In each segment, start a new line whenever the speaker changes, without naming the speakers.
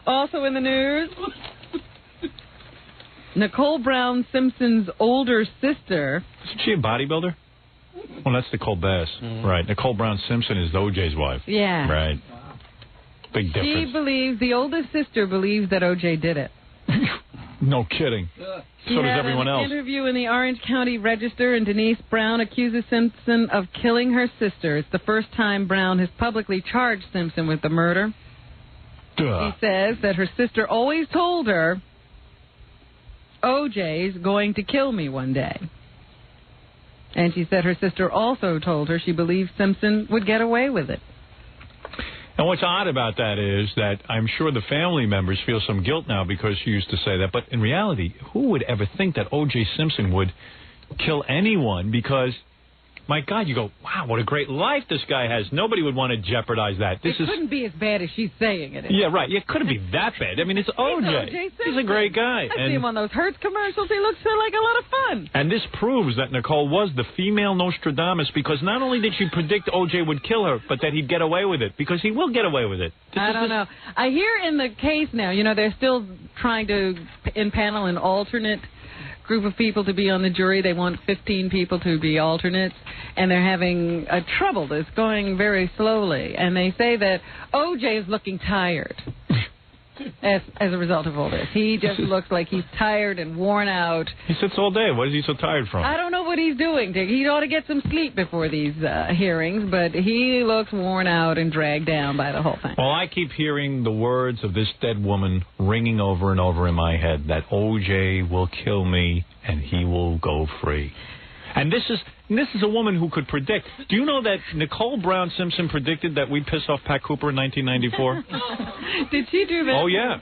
Also in the news, Nicole Brown Simpson's older sister.
Isn't she a bodybuilder? Well, that's Nicole Bass. Right. Nicole Brown Simpson is O.J.'s wife.
Yeah.
Right. Big difference.
She believes, the oldest sister believes that O.J. did it.
No kidding. So does everyone else.
In an interview in the Orange County Register, and Denise Brown accuses Simpson of killing her sister. It's the first time Brown has publicly charged Simpson with the murder.
Duh.
She says that her sister always told her, O.J.'s going to kill me one day. And she said her sister also told her she believed Simpson would get away with it.
And what's odd about that is that I'm sure the family members feel some guilt now because she used to say that. But in reality, who would ever think that O.J. Simpson would kill anyone? Because, my God, you go, wow, what a great life this guy has. Nobody would want to jeopardize that. It
couldn't be as bad as she's saying it is.
Yeah, right. It couldn't be that bad. I mean, it's O.J. He's a great guy.
I see him on those Hertz commercials. He looks like a lot of fun.
And this proves that Nicole was the female Nostradamus, because not only did she predict O.J. would kill her, but that he'd get away with it, because he will get away with it.
I don't know. I hear in the case now, they're still trying to impanel an alternate group of people to be on the jury. They want 15 people to be alternates, and they're having a trouble that's going very slowly. And they say that O.J. is looking tired as a result of all this. He just looks like he's tired and worn out.
He sits all day. What is he so tired from?
I don't know what he's doing, Dick. He ought to get some sleep before these hearings, but he looks worn out and dragged down by the whole thing.
Well, I keep hearing the words of this dead woman ringing over and over in my head, that O.J. will kill me and he will go free. And this is a woman who could predict. Do you know that Nicole Brown Simpson predicted that we'd piss off Pat Cooper in 1994?
Did she do that?
Oh, yeah.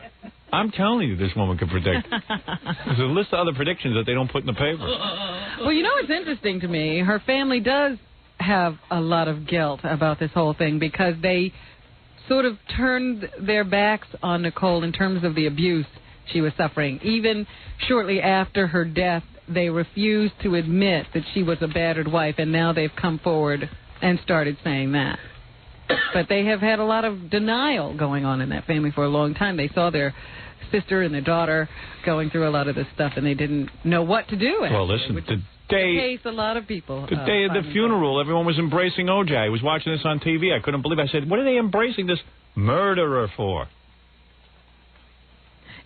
I'm telling you, this woman could predict. There's a list of other predictions that they don't put in the paper.
Well, it's interesting to me. Her family does have a lot of guilt about this whole thing, because they sort of turned their backs on Nicole in terms of the abuse she was suffering. Even shortly after her death, they refused to admit that she was a battered wife, and now they've come forward and started saying that. But they have had a lot of denial going on in that family for a long time. They saw their sister and their daughter going through a lot of this stuff, and they didn't know what to do.
Well, listen,
case a lot of people.
The day of the funeral, everyone was embracing O.J. I was watching this on TV. I couldn't believe it. I said, what are they embracing this murderer for?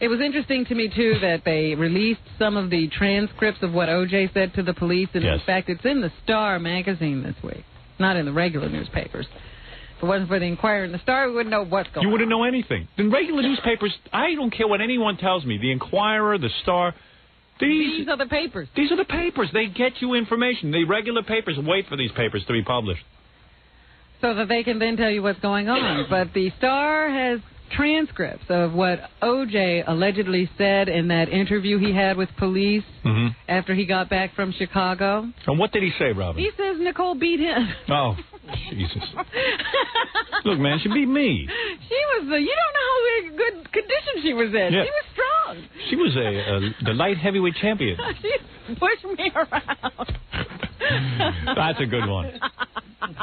It was interesting to me, too, that they released some of the transcripts of what O.J. said to the police. And in fact, it's in the Star magazine this week, not in the regular newspapers. If it wasn't for the Inquirer and the Star, we wouldn't know what's going on.
You wouldn't know anything. The regular newspapers, I don't care what anyone tells me. The Inquirer, the Star, these
are the papers.
These are the papers. They get you information. The regular papers wait for these papers to be published,
so that they can then tell you what's going on. But the Star has transcripts of what O.J. allegedly said in that interview he had with police after he got back from Chicago.
And what did he say, Robin?
He says Nicole beat him.
Oh, Jesus. Look, man, she beat me.
She was, you don't know how good condition she was in.
Yeah.
She was strong.
She was the light heavyweight champion.
She pushed me around.
That's a good one.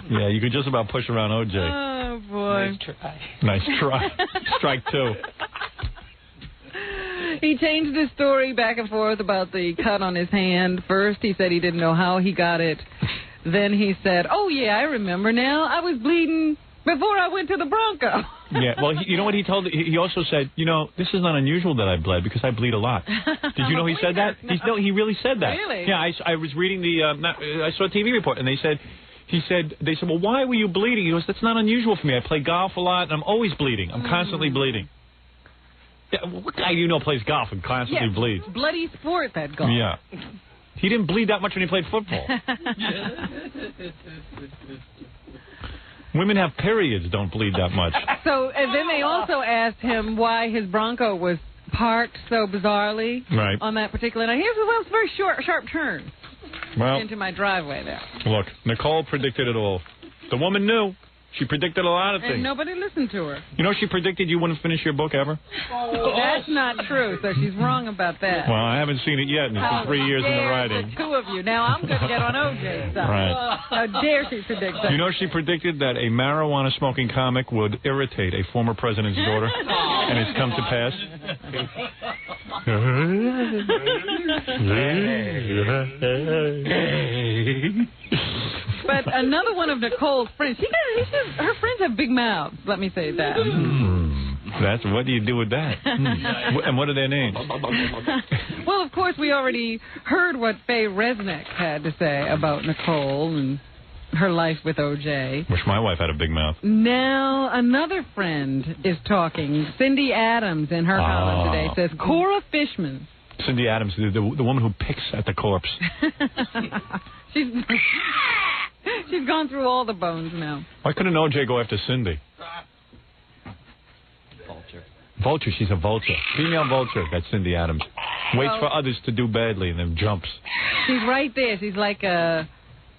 Yeah, you could just about push around O.J.
Oh, boy.
Nice try.
Nice try. Strike two.
He changed his story back and forth about the cut on his hand. First, he said he didn't know how he got it. Then he said, oh, yeah, I remember now. I was bleeding before I went to the Bronco.
Yeah, well, you know what he told? He also said, this is not unusual that I bled because I bleed a lot. Did you know he said that? No, he really said that.
Really?
Yeah, I was reading I saw a TV report, and they said, well, why were you bleeding? He goes, that's not unusual for me. I play golf a lot, and I'm always bleeding. I'm constantly bleeding. Yeah, what guy plays golf and constantly bleeds?
Bloody sport, that golf.
Yeah. He didn't bleed that much when he played football. Women have periods, don't bleed that much.
So, and then they also asked him why his Bronco was parked so bizarrely on that particular night. Here's a very sharp turn into my driveway there.
Look, Nicole predicted it all. The woman knew. She predicted a lot of things.
And nobody listened to her.
You know, she predicted you wouldn't finish your book ever.
That's not true, so she's wrong about that.
Well, I haven't seen it yet, and it's been 3 years in the writing.
The two of you. Now I'm going to get on OJ's side.
Right.
How dare she predict that?
You know, she predicted that a marijuana-smoking comic would irritate a former president's daughter, and it's come to pass.
But another one of Nicole's friends, her friends have big mouths, let me say that.
What do you do with that? And what are their names?
Well, of course, we already heard what Faye Resnick had to say about Nicole and her life with O.J.
Wish my wife had a big mouth.
Now, another friend is talking. Cindy Adams, in her column today, says, Cora Fishman.
Cindy Adams, the woman who picks at the corpse.
She's gone through all the bones now.
Why couldn't O.J. go after Cindy? Vulture, she's a vulture. Female vulture, that's Cindy Adams. Waits for others to do badly and then jumps.
She's right there. She's like an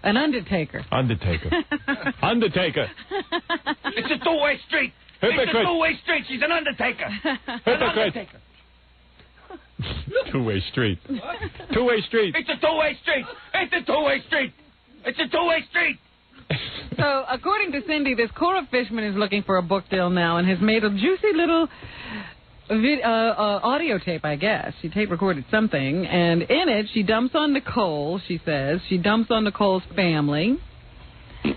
undertaker.
Undertaker. Undertaker.
It's a two-way street.
Hypocrite.
It's a two-way street. She's an undertaker.
Hypocrite. Two-way street. Two-way street.
It's a two-way street. It's a two-way street. It's a two-way street.
So, according to Cindy, this Cora Fishman is looking for a book deal now and has made a juicy little audio tape, I guess. She tape recorded something, and in it, she dumps on Nicole, she says. She dumps on Nicole's family,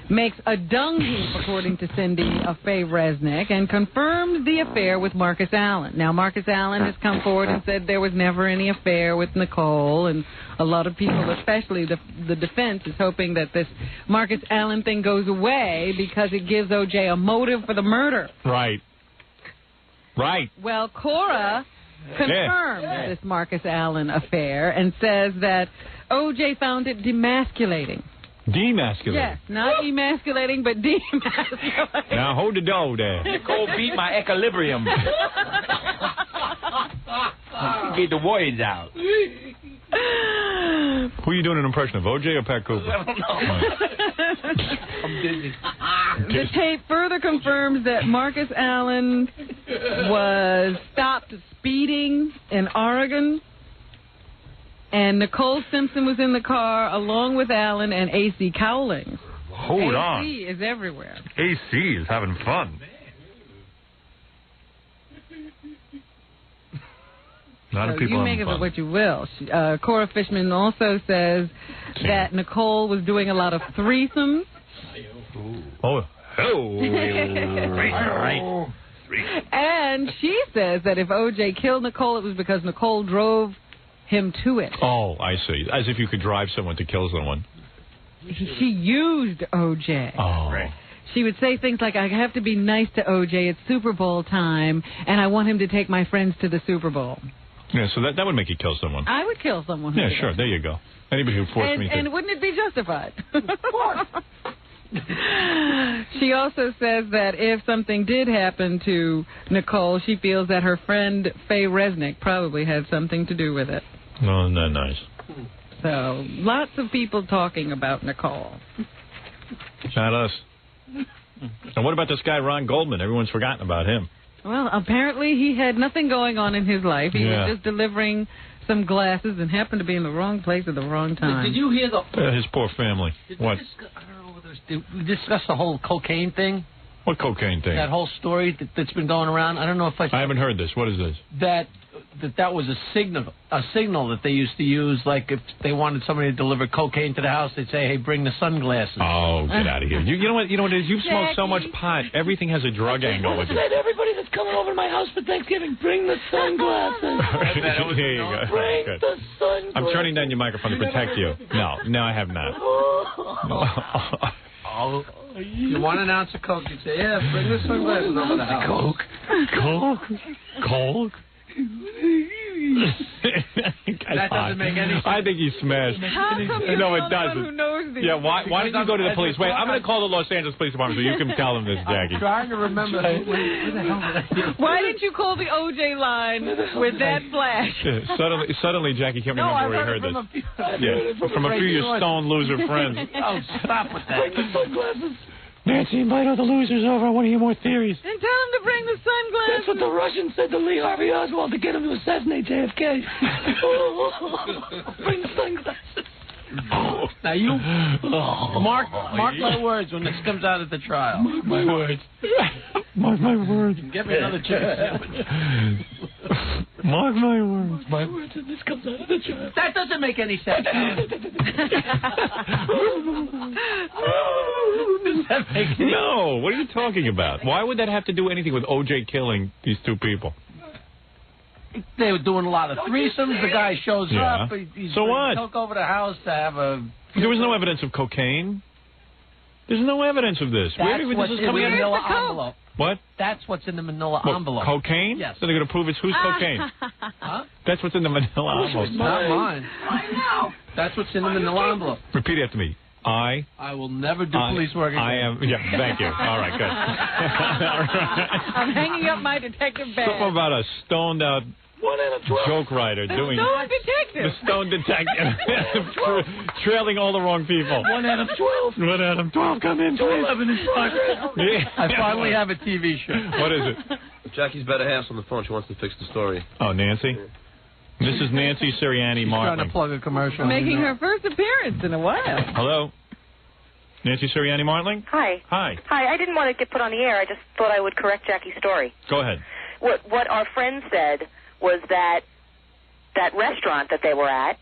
makes a dung heap, according to Cindy, of Faye Resnick, and confirms the affair with Marcus Allen. Now, Marcus Allen has come forward and said there was never any affair with Nicole, and a lot of people, especially the defense, is hoping that this Marcus Allen thing goes away because it gives O.J. a motive for the murder.
Right. Right.
Well, Cora confirms this Marcus Allen affair and says that O.J. found it demasculating.
Demasculating?
Yes, not emasculating, but demasculating.
Now, hold the dough there.
Nicole beat my equilibrium. Get the words out.
Who are you doing an impression of, O.J. or Pat Cooper?
I don't know. I'm busy.
The tape further confirms that Marcus Allen was stopped speeding in Oregon, and Nicole Simpson was in the car along with Allen and A.C. Cowling.
Hold on.
A.C. is everywhere.
A.C. is having fun. A lot of people
you make of it what you will. Cora Fishman also says that Nicole was doing a lot of threesomes.
Oh.
And she says that if O.J. killed Nicole, it was because Nicole drove him to it.
Oh, I see. As if you could drive someone to kill someone.
She used O.J.
Oh. Right.
She would say things like, I have to be nice to O.J. It's Super Bowl time, and I want him to take my friends to the Super Bowl.
Yeah, so that would make you kill someone.
I would kill someone.
Yeah, sure. There you go. Anybody who forced me to.
And wouldn't it be justified? She also says that if something did happen to Nicole, she feels that her friend Faye Resnick probably had something to do with it.
Oh, isn't that nice?
So, lots of people talking about Nicole.
Not us. And what about this guy, Ron Goldman? Everyone's forgotten about him.
Well, apparently he had nothing going on in his life. He was just delivering some glasses and happened to be in the wrong place at the wrong time.
Did you hear the...
his poor family. What?
I don't know whether did we discuss the whole cocaine thing?
What cocaine thing?
That whole story that's been going around. I don't know if I
haven't heard this. What is this?
That was a signal that they used to use, like if they wanted somebody to deliver cocaine to the house, they'd say, "Hey, bring the sunglasses."
Oh, get out of here! You know what? You know what it is? You've smoked so much pot. Everything has a drug angle with it.
Everybody that's coming over to my house for Thanksgiving, bring the sunglasses.
Here you go.
Bring the sunglasses.
I'm turning down your microphone to protect you. No, I have not.
Oh. You want an ounce of Coke, you'd say, yeah, bring the sunglasses over the house.
Coke?
That doesn't make any sense.
I think you smashed.
How come you
no,
know
it doesn't.
who knows these?
Yeah, why didn't you go to the police? Wait, I'm going to call the Los Angeles Police Department so you can tell them this, Jackie.
I'm trying to remember. Where the hell did I do?
Why didn't you call the O.J. line with that flash?
Yeah, suddenly, Jackie can't remember where he heard this. From a few of your stone loser friends.
Oh, stop with that. Bring the sunglasses.
Nancy, invite all the losers over. I want to hear more theories.
And tell him to bring the sunglasses.
That's what the Russians said to Lee Harvey Oswald to get him to assassinate JFK. Bring the sunglasses.
Now you, mark my words when this comes out at the trial.
Mark my words.
Mark my words.
Get me another chicken sandwich.
Mark my words.
Mark my words when this comes out of the trial.
That doesn't make any sense.
No, what are you talking about? Why would that have to do anything with O.J. killing these two people?
They were doing a lot of threesomes. The guy shows up. He's
so what?
Took over the house to have a...
There was no evidence of cocaine. There's no evidence of this.
That's what's in the manila envelope.
What?
That's what's in the manila envelope.
Cocaine?
Yes.
So they're going to prove it's whose cocaine?
Huh?
That's what's in the manila envelope.
It's not mine. Right now. That's what's in the manila envelope.
Repeat after me. I
will never do police work again.
I am. Yeah, thank you. All right, good.
I'm hanging up my detective badge.
Something about a stoned out
1 out of 12.
joke writer doing
Stone detective.
the stone detective, trailing all the wrong people.
1 out of 12.
1 out of 12, come in, please.
11 in progress.
Yeah.
I finally have a TV show.
What is it?
Jackie's better half's on the phone. She wants to fix the story.
Oh, Nancy? This is Nancy Sirianni
She's trying to
Martling.
plug a commercial.
Making her first appearance in a while.
Hello? Nancy Sirianni Martling?
Hi.
Hi.
Hi. I didn't want to get put on the air. I just thought I would correct Jackie's story.
Go ahead.
What our friend said was that restaurant that they were at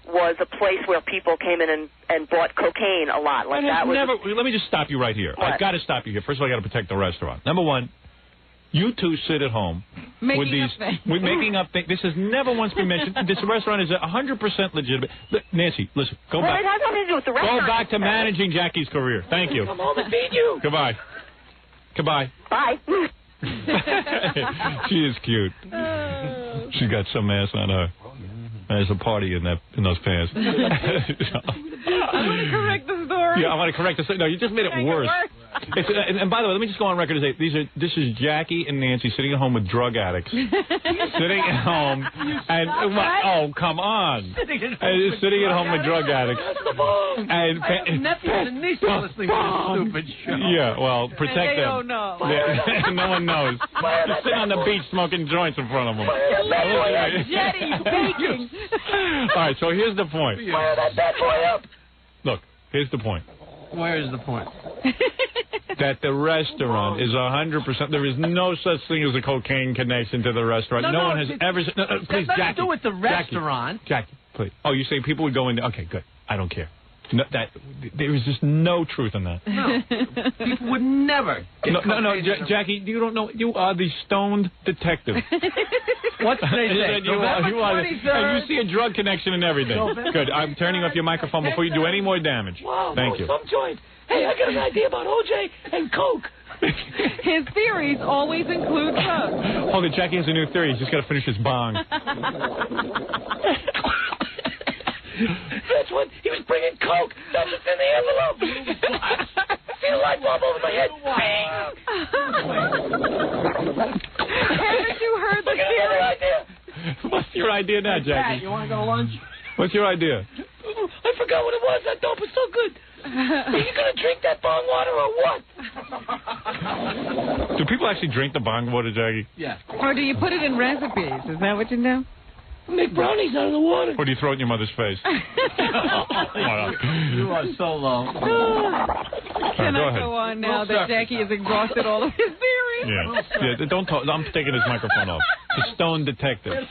was a place where people came in and bought cocaine a lot. Like that was
let me just stop you right here.
What?
I've got to stop you here. First of all, I got to protect the restaurant. Number one, you two sit at home with these making up things. This has never once been mentioned. This restaurant is 100% legitimate. Nancy, listen, go back.
It has nothing to do with the restaurant.
Go back to managing Jackie's career. Thank you.
Come home and feed you.
Goodbye. Goodbye.
Bye.
She is cute. She's got some ass on her. There's a party in those pants.
I want to correct the story.
Yeah, I want to correct this. No, you just made it worse. And by the way, let me just go on record and say this is Jackie and Nancy sitting at home with drug addicts. Sitting at home and oh, come on. Sitting at home with drug addicts. And
nephews and nieces listening to this stupid show.
Yeah, well, protect
they
them.
don't know.
No one knows. You're sitting on the beach smoking joints in front of them.
Jetty baking.
All right, so here's the point.
Fire that bad boy up.
Look, here's the point.
Where is the point?
That the restaurant is 100%. There is no such thing as a cocaine connection to the restaurant. No one has ever. Please,
nothing
Jackie.
to do with the restaurant.
Jackie, please. Oh, you say people would go in there? Okay, good. I don't care. No, there is just no truth in that.
No, people would never.
No, Jackie, you don't know. You are the stoned detective.
What's today?
You see a drug connection and everything. Good. I'm turning off your microphone before you do any more damage.
Wow,
Thank you.
Some joint. Hey, I got an idea about OJ and Coke.
His theories always include drugs.
Hold it, Jackie has a new theory. He's just got to finish his bong.
That's what he was bringing Coke. That's what's in the envelope. See the light bulb over my head?
Haven't you heard the
theory? Idea.
What's your idea now, Jackie?
Pat, you want to go to lunch?
What's your idea?
I forgot what it was. That dope is so good. Are you going to drink that bong water or what?
Do people actually drink the bong water, Jackie?
Yeah.
Or do you put it in recipes? Is that what you do?
Make brownies out of the water.
Or do you throw it in your mother's face?
You are so low.
Can I go on now that Jackie has exhausted all of his theories?
Yeah, don't talk. I'm taking his microphone off. The stone detective.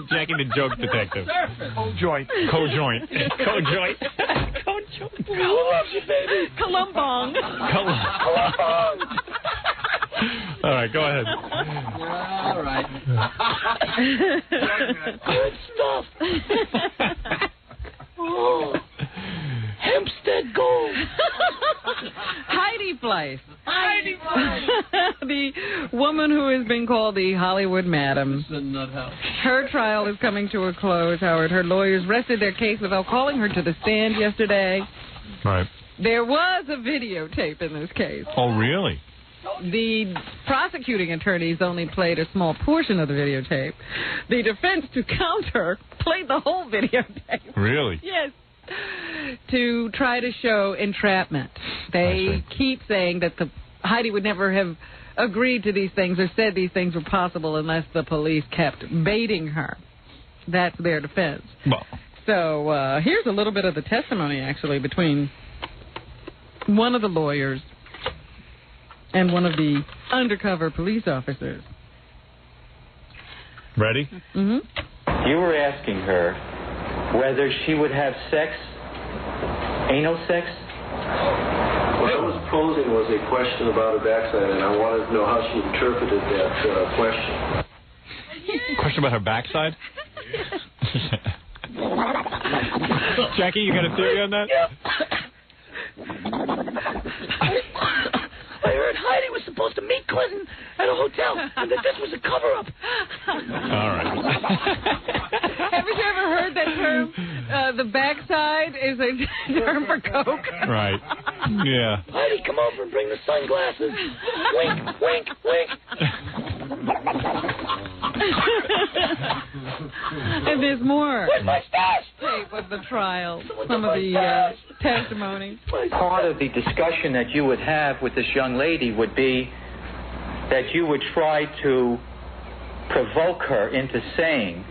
Jackie the joke detective.
Co-joint.
Co-joint. Co-joint.
Who loves you, baby?
Columbong.
Columbong.
All right, go ahead.
All right.
Good stuff. Oh, Hempstead Gold.
Heidi Fleiss. The woman who has been called the Hollywood Madam. Her trial is coming to a close, Howard. Her lawyers rested their case without calling her to the stand yesterday.
Right.
There was a videotape in this case.
Oh, really?
The prosecuting attorneys only played a small portion of the videotape. The defense, to counter, played the whole videotape.
Really?
Yes.
to try to show entrapment. They keep saying that Heidi would never have agreed to these things or said these things were possible unless the police kept baiting her. That's their defense.
Well.
So here's a little bit of the testimony, actually, between one of the lawyers and one of the undercover police officers.
Ready?
Mm-hmm.
You were asking her whether she would have sex, anal sex?
What I was posing was a question about her backside, and I wanted to know how she interpreted that question.
Question about her backside? Jackie, you got a theory on that?
I heard Heidi was supposed to meet Clinton at a hotel, and that this was a cover-up.
All right.
Haven't you ever heard that term? The backside is a term for coke.
Right. Yeah.
Heidi, come over and bring the sunglasses. Wink, wink, wink.
And there's more.
Where's my stash?
Tape of the trial. Some of the testimony.
Part of the discussion that you would have with this young lady would be that you would try to provoke her into saying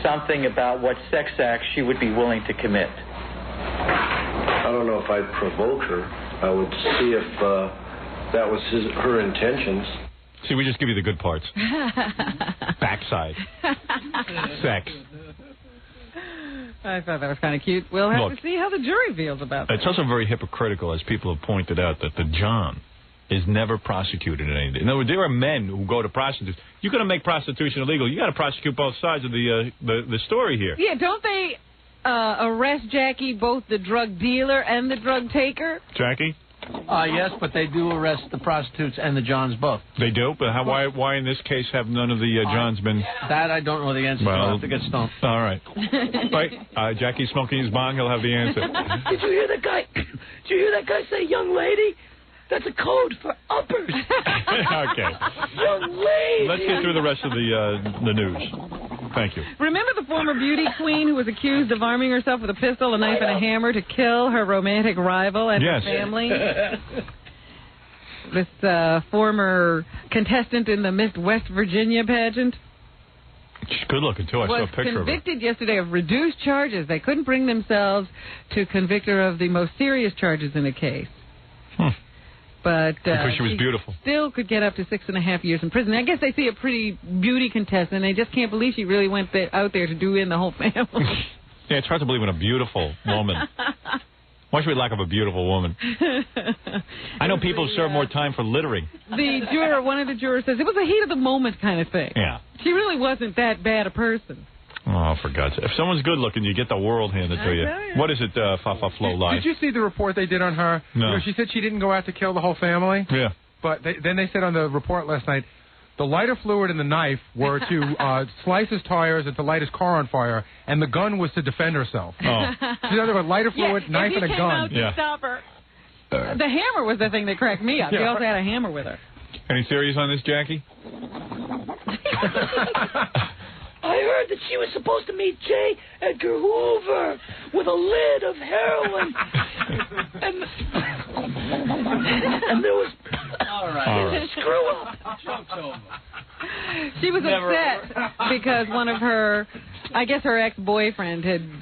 something about what sex act she would be willing to commit.
I don't know if I'd provoke her. I would see if that was her intentions.
See, we just give you the good parts. Backside. Sex.
I thought that was kind of cute. We'll have to see how the jury feels about that.
It's also very hypocritical, as people have pointed out, that the John is never prosecuted in anything. In other words, there are men who go to prostitutes. You're going to make prostitution illegal. You got to prosecute both sides of the story here.
Yeah, don't they arrest Jackie, both the drug dealer and the drug taker?
Jackie?
Yes, but they do arrest the prostitutes and the Johns both.
They do? But why in this case have none of the Johns been...
That I don't know the answer to. I'll have to get stoned.
All right. Right. Jackie's smoking his bong. He'll have the answer.
Did you hear that guy? Did you hear that guy say young lady? That's a code for uppers.
Okay.
Young lady.
Let's get through the rest of the news. Thank you.
Remember the former beauty queen who was accused of arming herself with a pistol, a knife, and a hammer to kill her romantic rival and her family? This former contestant in the Miss West Virginia pageant.
She's good looking, too. I saw a picture of her.
Was convicted yesterday of reduced charges. They couldn't bring themselves to convict her of the most serious charges in the case. But
because she was beautiful.
Still could get up to 6.5 years in prison. I guess they see a pretty beauty contestant, and they just can't believe she really went out there to do in the whole family.
Yeah, it's hard to believe in a beautiful woman. Why should we lack of a beautiful woman? I know people serve more time for littering.
One of the jurors says it was a heat of the moment kind of thing.
Yeah.
She really wasn't that bad a person.
Oh, for God's sake. If someone's good looking, you get the world handed to you. What is it, Fa Flo Live?
Did you see the report they did on her?
No.
You know, she said she didn't go out to kill the whole family.
Yeah.
But then they said on the report last night, the lighter fluid and the knife were to slice his tires and to light his car on fire, and the gun was to defend herself. Oh. She said there was lighter fluid, knife, and a gun.
Out to stop her. The hammer was the thing that cracked me up. She also had a hammer with her.
Any theories on this, Jackie?
I heard that she was supposed to meet J. Edgar Hoover with a lid of heroin. and there was a screw up.
She was upset because one of her, I guess her ex-boyfriend had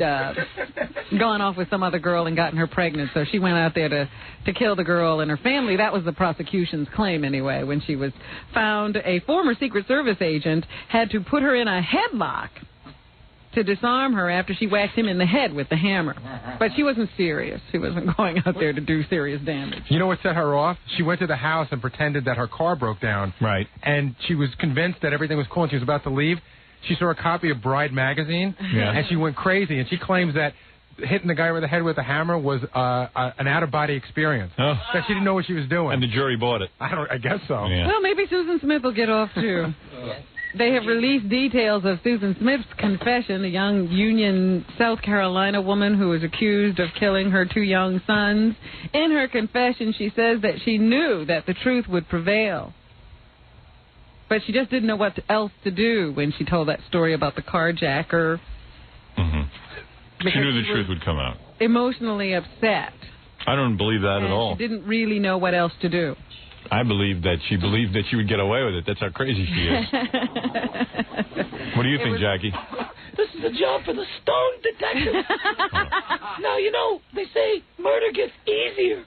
gone off with some other girl and gotten her pregnant, so she went out there to kill the girl and her family. That was the prosecution's claim anyway. When she was found, a former Secret Service agent had to put her in a headlock to disarm her after she whacked him in the head with the hammer. But she wasn't serious. She wasn't going out there to do serious damage.
You know what set her off? She went to the house and pretended that her car broke down.
Right.
And she was convinced that everything was cool, and she was about to leave. She saw a copy of Bride magazine, and she went crazy. And she claims that hitting the guy over the head with a hammer was an out-of-body experience. Oh. That she didn't know what she was doing.
And the jury bought it.
I guess so.
Yeah.
Well, maybe Susan Smith will get off, too. They have released details of Susan Smith's confession, a young Union, South Carolina woman who was accused of killing her 2 young sons. In her confession, she says that she knew that the truth would prevail. But she just didn't know what else to do when she told that story about the carjacker.
Mm-hmm. She knew the truth would come out.
emotionally upset.
I don't believe that at all.
She didn't really know what else to do.
I believe that she believed that she would get away with it. That's how crazy she is. What do you think, Jackie?
This is a job for the Stone Detective. Now, you know, they say murder gets easier.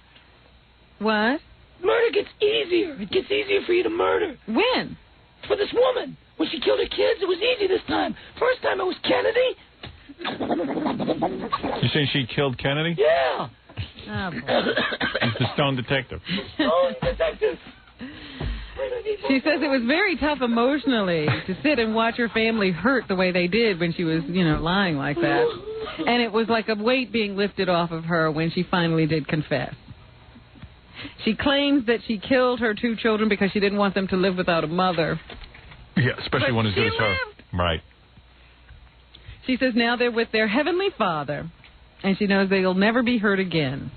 What?
Murder gets easier. It gets easier for you to murder.
When?
For this woman. When she killed her kids, it was easy this time. First time it was Kennedy.
You saying she killed Kennedy?
Yeah.
Oh,
It's the Stone Detective.
Stone Detective.
She says it was very tough emotionally to sit and watch her family hurt the way they did when she was, lying like that. And it was like a weight being lifted off of her when she finally did confess. She claims that she killed her 2 children because she didn't want them to live without a mother.
Yeah, especially one as good as her. Right.
She says now they're with their Heavenly Father, and she knows they'll never be hurt again.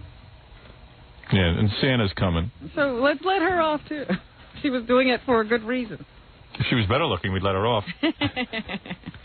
Yeah, and Santa's coming.
So let's let her off, too. She was doing it for a good reason.
If she was better looking, we'd let her off.